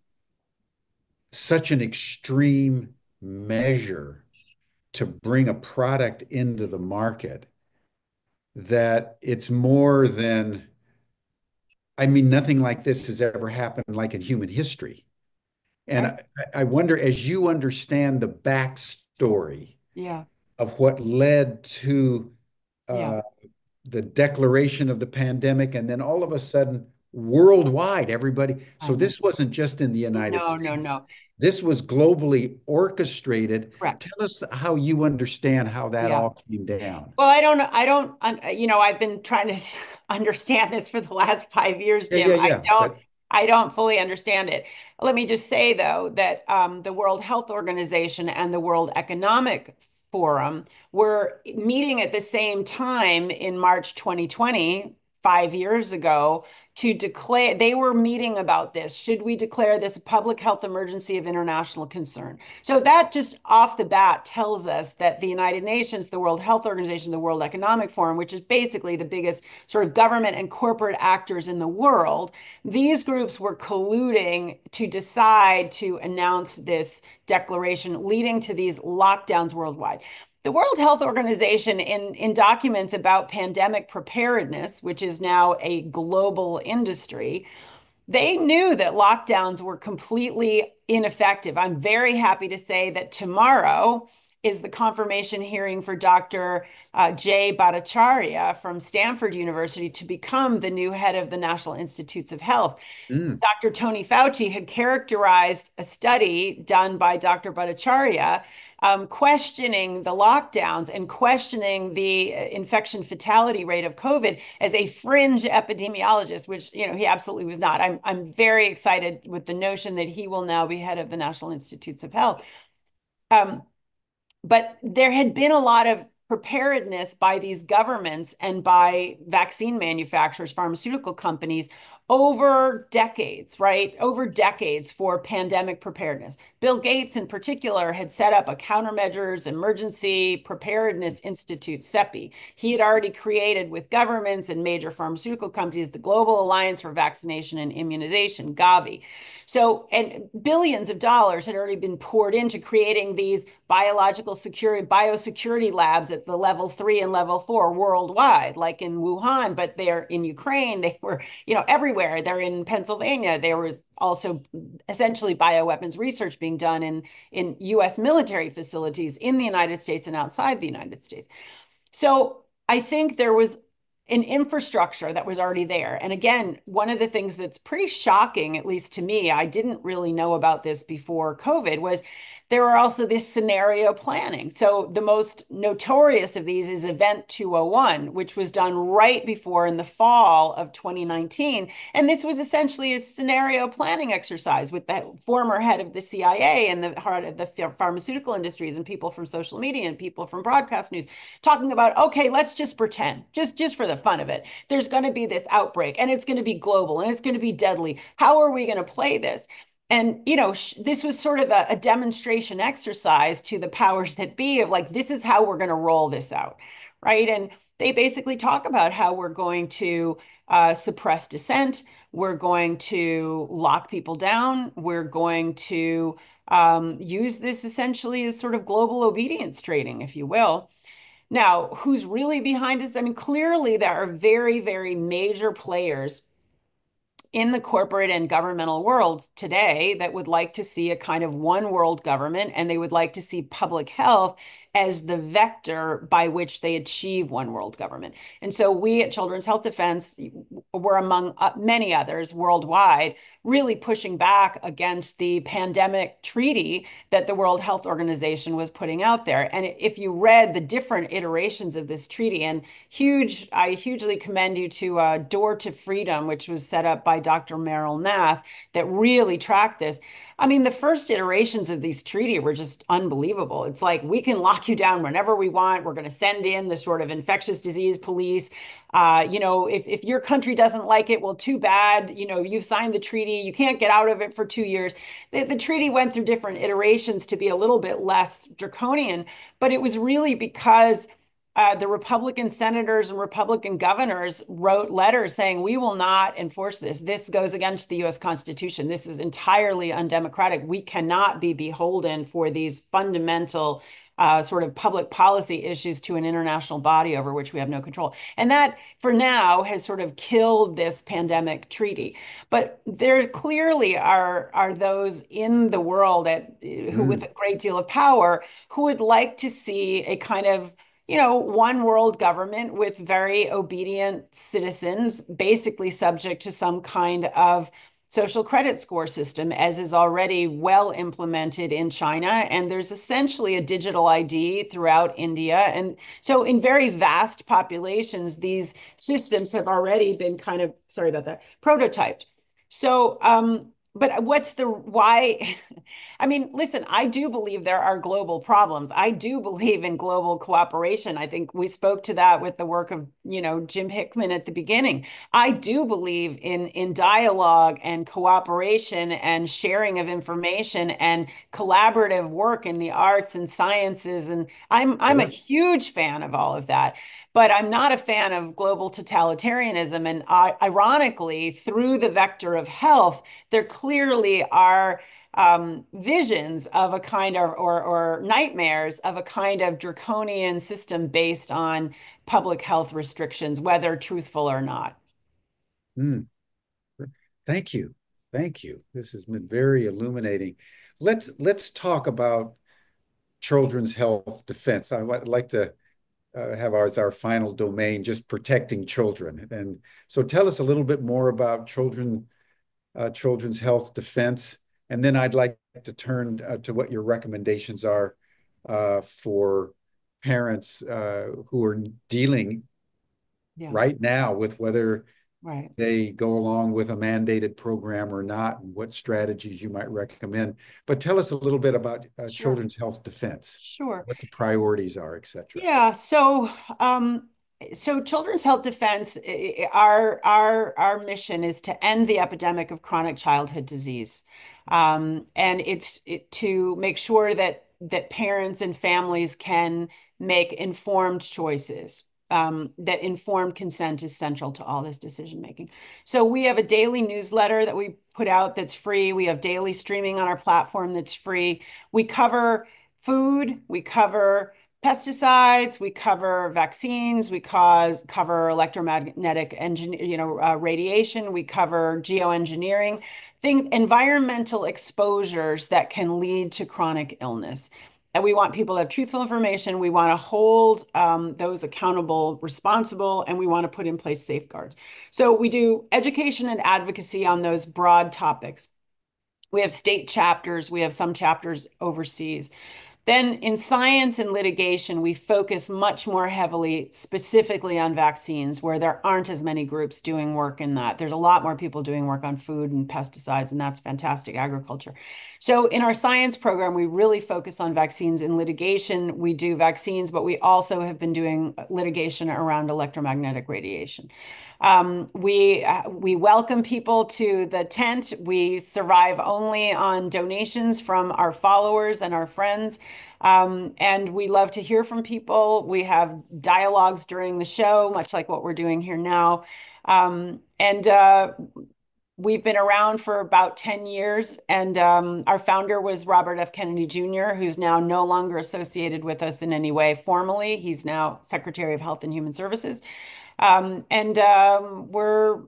such an extreme measure to bring a product into the market that it's more than, I mean, nothing like this has ever happened like in human history. And Right. I wonder, as you understand the backstory Yeah. of what led to Yeah. uh, the declaration of the pandemic, and then all of a sudden, worldwide, everybody. I So know. this wasn't just in the United No, no, States. no. This was globally orchestrated. Correct. Tell us how you understand how that Yeah. all came down. Well, I've been trying to understand this for the last 5 years, Jim. Yeah. But I don't fully understand it. Let me just say, though, that the World Health Organization and the World Economic Forum were meeting at the same time in March 2020, 5 years ago, to declare, they were meeting about this. Should we declare this a public health emergency of international concern? So that just off the bat tells us that the United Nations, the World Health Organization, the World Economic Forum, which is basically the biggest sort of government and corporate actors in the world, these groups were colluding to decide to announce this declaration, leading to these lockdowns worldwide. The World Health Organization, in documents about pandemic preparedness, which is now a global industry, they knew that lockdowns were completely ineffective. I'm very happy to say that tomorrow is the confirmation hearing for Dr. Jay Bhattacharya from Stanford University to become the new head of the National Institutes of Health. Dr. Tony Fauci had characterized a study done by Dr. Bhattacharya questioning the lockdowns and questioning the infection fatality rate of COVID as a fringe epidemiologist, which he absolutely was not. I'm very excited with the notion that he will now be head of the National Institutes of Health. But there had been a lot of preparedness by these governments and by vaccine manufacturers, pharmaceutical companies, over decades, right? Over decades for pandemic preparedness. Bill Gates, in particular, had set up a Countermeasures Emergency Preparedness Institute, CEPI. He had already created with governments and major pharmaceutical companies the Global Alliance for Vaccination and Immunization, Gavi. So, and billions of dollars had already been poured into creating these biosecurity labs at the level 3 and level 4 worldwide, like in Wuhan, but they're in Ukraine, they were, everywhere. They're in Pennsylvania. There was also essentially bioweapons research being done in US military facilities in the United States and outside the United States. So I think there was an infrastructure that was already there. And again, one of the things that's pretty shocking, at least to me, I didn't really know about this before COVID, was there were also this scenario planning. So the most notorious of these is Event 201, which was done right before in the fall of 2019. And this was essentially a scenario planning exercise with the former head of the CIA and the head of the pharmaceutical industries and people from social media and people from broadcast news talking about, okay, let's just pretend, just for the fun of it, there's going to be this outbreak and it's going to be global and it's going to be deadly. How are we going to play this? And, this was sort of a demonstration exercise to the powers that be of like, this is how we're going to roll this out, right? And they basically talk about how we're going to suppress dissent. We're going to lock people down. We're going to use this essentially as sort of global obedience training, if you will. Now, who's really behind this? I mean, clearly there are very, very major players in the corporate and governmental world today that would like to see a kind of one world government, and they would like to see public health as the vector by which they achieve one world government. And so we at Children's Health Defense were among many others worldwide, really pushing back against the pandemic treaty that the World Health Organization was putting out there. And if you read the different iterations of this treaty, and I hugely commend you to Door to Freedom, which was set up by Dr. Merrill Nass, that really tracked this. I mean, the first iterations of these treaty were just unbelievable. It's like, we can lock you down whenever we want. We're going to send in the sort of infectious disease police. If your country doesn't like it, well, too bad. You've signed the treaty. You can't get out of it for 2 years. The treaty went through different iterations to be a little bit less draconian, but it was really because the Republican senators and Republican governors wrote letters saying, we will not enforce this. This goes against the US Constitution. This is entirely undemocratic. We cannot be beholden for these fundamental sort of public policy issues to an international body over which we have no control. And that, for now, has sort of killed this pandemic treaty. But there clearly are those in the world who, with a great deal of power, who would like to see a kind of one world government with very obedient citizens, basically subject to some kind of social credit score system, as is already well implemented in China. And there's essentially a digital ID throughout India. And so in very vast populations, these systems have already been prototyped. So, but why? I mean, listen, I do believe there are global problems. I do believe in global cooperation. I think we spoke to that with the work of, Jim Hickman at the beginning. I do believe in dialogue and cooperation and sharing of information and collaborative work in the arts and sciences. And I'm a Sure. huge fan of all of that. But I'm not a fan of global totalitarianism. And ironically, through the vector of health, there clearly are visions of a kind of, or nightmares of a kind of draconian system based on public health restrictions, whether truthful or not. Mm, thank you. Thank you. This has been very illuminating. Let's talk about children's health defense. I would like to have ours our final domain, just protecting children. And so tell us a little bit more about children's health defense, and then I'd like to turn to what your recommendations are for parents who are dealing Yeah, right now with whether right. they go along with a mandated program or not, and what strategies you might recommend. But tell us a little bit about Sure, children's health defense, sure. what the priorities are, et cetera. Yeah, so Children's Health Defense, our mission is to end the epidemic of chronic childhood disease, and to make sure that parents and families can make informed choices. That informed consent is central to all this decision making. So we have a daily newsletter that we put out that's free. We have daily streaming on our platform that's free. We cover food. We cover pesticides, we cover vaccines, cover electromagnetic radiation, we cover geoengineering, things, environmental exposures that can lead to chronic illness. And we want people to have truthful information. We want to hold those accountable, responsible, and we want to put in place safeguards. So we do education and advocacy on those broad topics. We have state chapters, we have some chapters overseas. Then in science and litigation, we focus much more heavily specifically on vaccines, where there aren't as many groups doing work in that. There's a lot more people doing work on food and pesticides, and that's fantastic agriculture. So in our science program, we really focus on vaccines. In litigation, we do vaccines, but we also have been doing litigation around electromagnetic radiation. We welcome people to the tent. We survive only on donations from our followers and our friends. And we love to hear from people. We have dialogues during the show, much like what we're doing here now. And we've been around for about 10 years. And our founder was Robert F. Kennedy Jr., who's now no longer associated with us in any way formally. He's now Secretary of Health and Human Services. And we're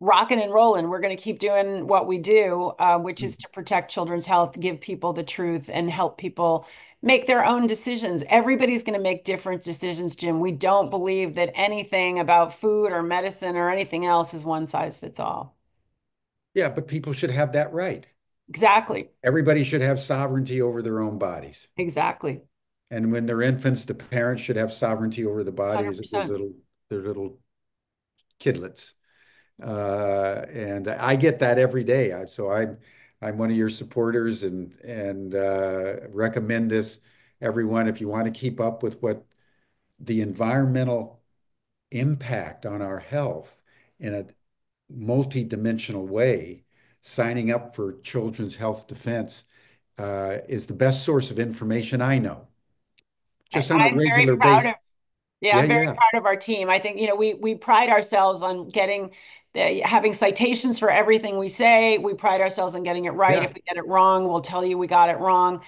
rocking and rolling. We're going to keep doing what we do, which is to protect children's health, give people the truth, and help people make their own decisions. Everybody's going to make different decisions, Jim. We don't believe that anything about food or medicine or anything else is one size fits all. Yeah, but people should have that right. Exactly. Everybody should have sovereignty over their own bodies. Exactly. And when they're infants, the parents should have sovereignty over the bodies of 100%. their little kidlets. And I get that every day. I'm one of your supporters, and recommend this everyone if you want to keep up with what the environmental impact on our health in a multi-dimensional way. Signing up for Children's Health Defense is the best source of information I know, just on a I'm very regular proud basis. of Yeah, Yeah, I'm very yeah, proud of our team. I think, we pride ourselves on having citations for everything we say. We pride ourselves on getting it right. yeah, If we get it wrong, we'll tell you we got it wrong.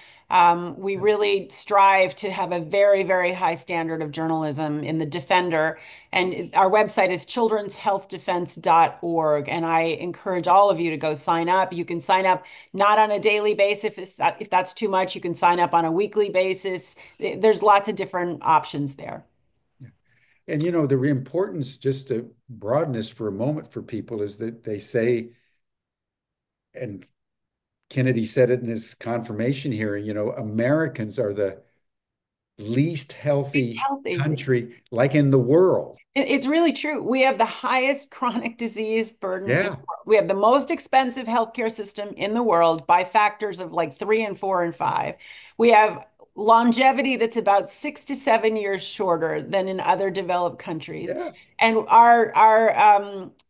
We yeah. really strive to have a very, very high standard of journalism in the Defender. And our website is children'shealthdefense.org. And I encourage all of you to go sign up. You can sign up not on a daily basis. If that's too much, you can sign up on a weekly basis. There's lots of different options there. And the importance, just to broaden this for a moment for people, is that they say, and Kennedy said it in his confirmation hearing, Americans are the least Least healthy healthy. country like in the world. It's really true. We have the highest chronic disease burden in the Yeah, world. We have the most expensive healthcare system in the world by factors of like 3 and 4 and 5. We have longevity that's about 6 to 7 years shorter than in other developed countries. yeah. And our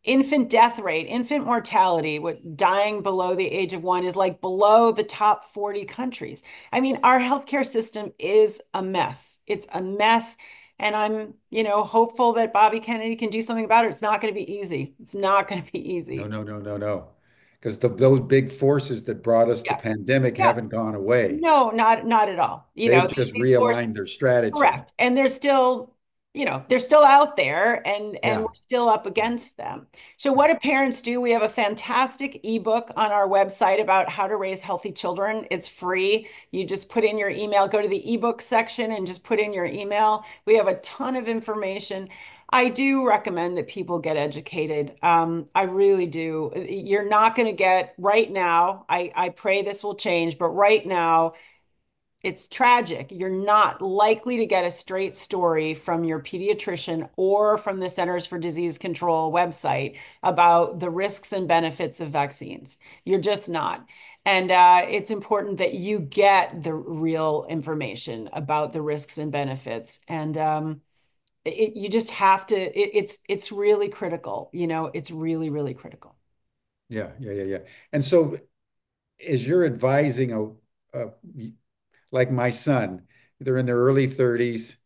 infant death rate, infant mortality, what dying below the age of 1 is like below the top 40 countries. I mean, our healthcare system is a mess. It's a mess. And I'm, hopeful that Bobby Kennedy can do something about it. It's not going to be easy. It's not going to be No, easy. no, no, no, no. Because those big forces that brought us the Yeah. pandemic Yeah. haven't gone away. No, not at all. They've just These realigned forces. their strategy. Correct. And they're still out there and Yeah. we're still up against them. So what do parents do? We have a fantastic ebook on our website about how to raise healthy children. It's free. You just put in your email, go to the ebook section and just put in your email. We have a ton of information. I do recommend that people get educated. I really do. You're not going to get right now. I pray this will change, but right now, it's tragic. You're not likely to get a straight story from your pediatrician or from the Centers for Disease Control website about the risks and benefits of vaccines. You're just not. And it's important that you get the real information about the risks and benefits. And you just have to, it's really critical. It's really, really critical. Yeah, yeah, yeah, yeah. And so as you're advising a like my son, they're in their early 30s,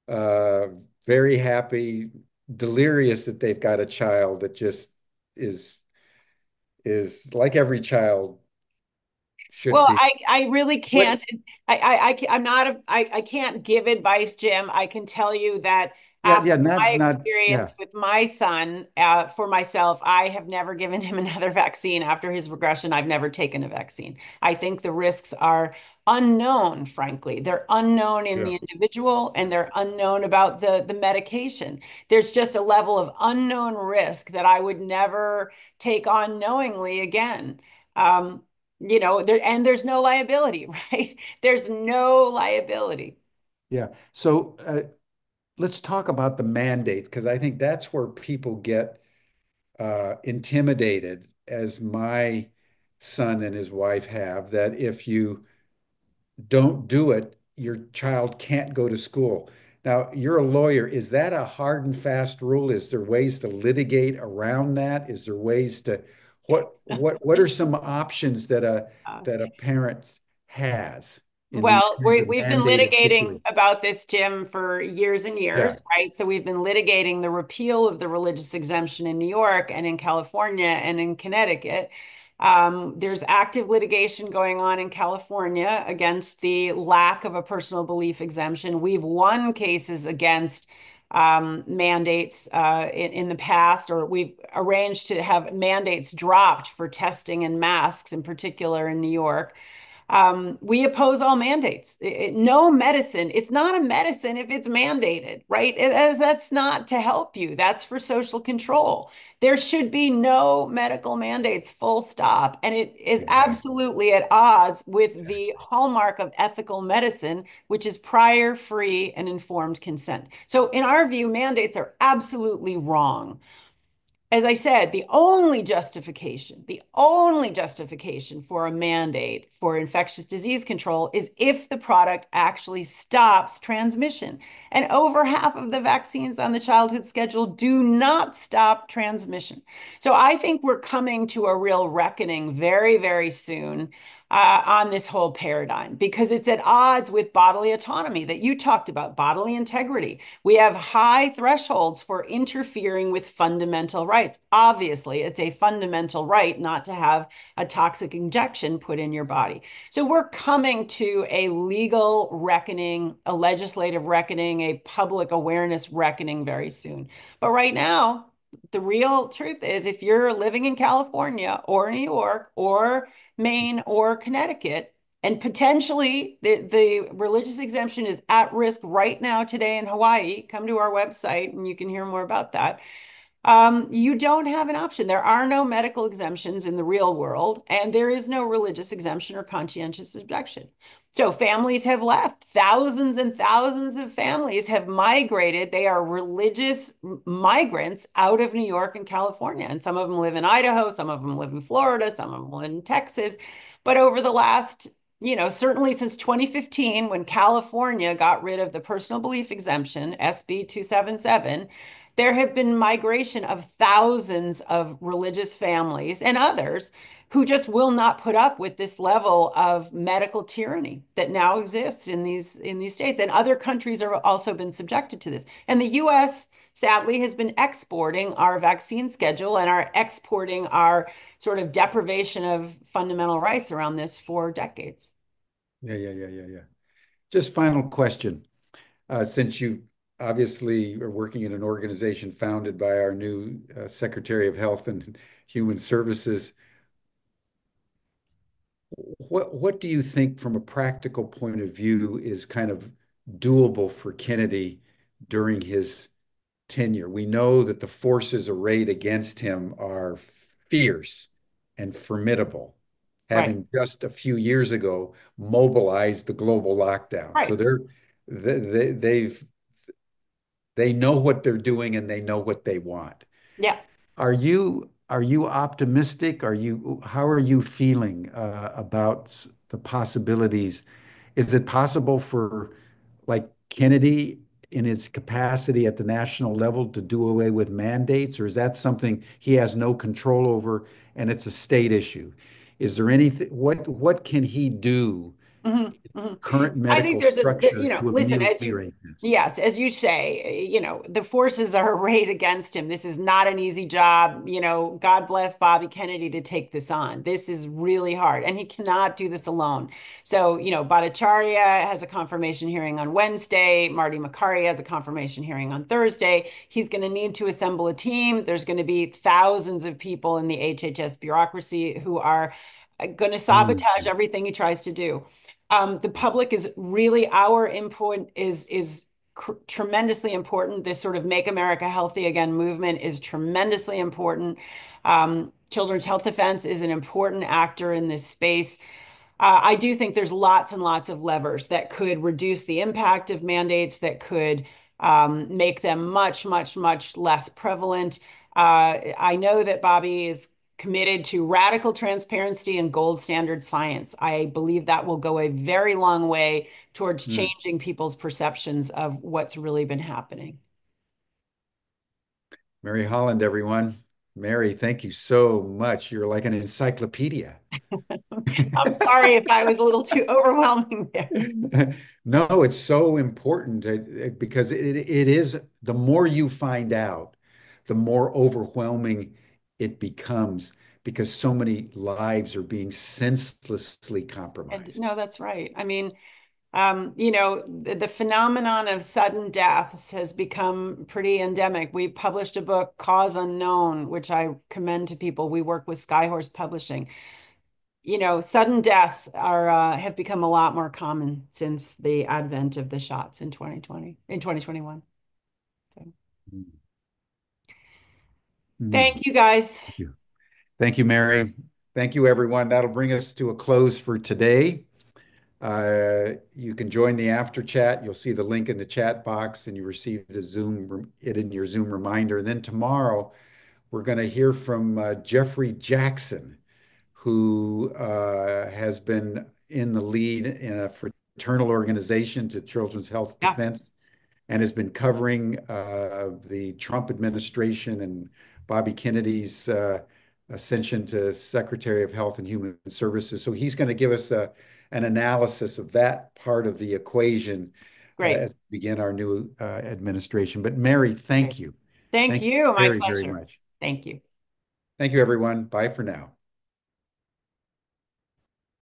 uh, very happy, delirious that they've got a child that just is is like every child should Well, be. I really What? can't. I'm not I can't give advice, Jim. I can tell you that Yeah, after yeah, my not yeah, experience with my son, for myself, I have never given him another vaccine after his regression. I've never taken a vaccine. I think the risks are unknown, frankly. They're unknown in yeah, the individual and they're unknown about the medication. There's just a level of unknown risk that I would never take on knowingly again. Um, there's no liability, right? There's no liability. yeah. So let's talk about the mandates because I think that's where people get intimidated, as my son and his wife have, that if you don't do it, your child can't go to school. Now, you're a lawyer. Is that a hard and fast rule? Is there ways to litigate around that? Is there ways to what are some options that a Uh, parent has in these Well, kinds of we've been mandated litigating situations? about this, Jim, for years and Yeah. years, right? So we've been litigating the repeal of the religious exemption in New York and in California and in Connecticut. There's active litigation going on in California against the lack of a personal belief exemption. We've won cases against mandates in the past, or we've arranged to have mandates dropped for testing and masks, in particular in New York. We oppose all mandates. No medicine. It's not a medicine if it's mandated, right? That's not to help you. That's for social control. There should be no medical mandates, full stop. And it is Exactly. absolutely at odds with the Exactly. hallmark of ethical medicine, which is prior, free, and informed consent. So, in our view, mandates are absolutely wrong. As I said, the only justification for a mandate for infectious disease control is if the product actually stops transmission. And over half of the vaccines on the childhood schedule do not stop transmission. So I think we're coming to a real reckoning very, very soon on this whole paradigm because it's at odds with bodily autonomy that you talked about, bodily integrity. We have high thresholds for interfering with fundamental rights. Obviously, it's a fundamental right not to have a toxic injection put in your body. So we're coming to a legal reckoning, a legislative reckoning, a public awareness reckoning very soon. But right now, the real truth is if you're living in California or New York or Maine or Connecticut, and potentially the religious exemption is at risk right now today in Hawaii. Come to our website and you can hear more about that. You don't have an option. There are no medical exemptions in the real world, and there is no religious exemption or conscientious objection. So families have left. Thousands and thousands of families have migrated. They are religious migrants out of New York and California. And some of them live in Idaho, some of them live in Florida, some of them live in Texas. But over the last, certainly since 2015, when California got rid of the personal belief exemption, SB 277, there have been migration of thousands of religious families and others who just will not put up with this level of medical tyranny that now exists in these states. And other countries are also been subjected to this. And the US sadly has been exporting our vaccine schedule and are exporting our sort of deprivation of fundamental rights around this for decades. Yeah. Just final question. Since you obviously are working in an organization founded by our new Secretary of Health and Human Services, what do you think from a practical point of view is kind of doable for Kennedy during his tenure? We know that the forces arrayed against him are fierce and formidable, Right. having just a few years ago mobilized the global lockdown. Right. So they've they know what they're doing and they know what they want. Yeah. Are you optimistic? How are you feeling about the possibilities? Is it possible for like Kennedy in his capacity at the national level to do away with mandates, or is that something he has no control over and it's a state issue? Is there anything, what can he do, Mhm, mhm. current I think medical there's structure to listen, ameliorate this? yes, as you say, the forces are arrayed against him. This is not an easy job. God bless Bobby Kennedy to take this on. This is really hard, and he cannot do this alone. So, Bhattacharya has a confirmation hearing on Wednesday. Marty Makary has a confirmation hearing on Thursday. He's going to need to assemble a team. There's going to be thousands of people in the HHS bureaucracy who are going to Mm, sabotage everything he tries to do. The public is really our input is tremendously important. This sort of Make America Healthy Again movement is tremendously important. Children's Health Defense is an important actor in this space. I do think there's lots and lots of levers that could reduce the impact of mandates, that could make them much, much, much less prevalent. I know that Bobby is committed to radical transparency and gold standard science. I believe that will go a very long way towards mm. changing people's perceptions of what's really been happening. Mary Holland, everyone. Mary, thank you so much. You're like an encyclopedia. I'm sorry if I was a little too overwhelming there. No, it's so important because it is the more you find out, the more overwhelming it becomes because so many lives are being senselessly And compromised. no, that's right. I mean, the phenomenon of sudden deaths has become pretty endemic. We published a book, Cause Unknown, which I commend to people. We work with Skyhorse Publishing. Sudden deaths are have become a lot more common since the advent of the shots in 2021. So Mm. thank you guys. Thank you. Thank you, Mary. Thank you, everyone. That'll bring us to a close for today. You can join the after chat. You'll see the link in the chat box, and you received it in your Zoom reminder. And then tomorrow, we're going to hear from Jeffrey Jackson, who has been in the lead in a fraternal organization to Children's Health Yeah, Defense and has been covering the Trump administration and Bobby Kennedy's ascension to Secretary of Health and Human Services. So he's going to give us an analysis of that part of the equation great. as we begin our new administration. But Mary, Great. thank you. Thank Thank you you. My very, very pleasure. much. Thank you. Thank you, everyone. Bye for now.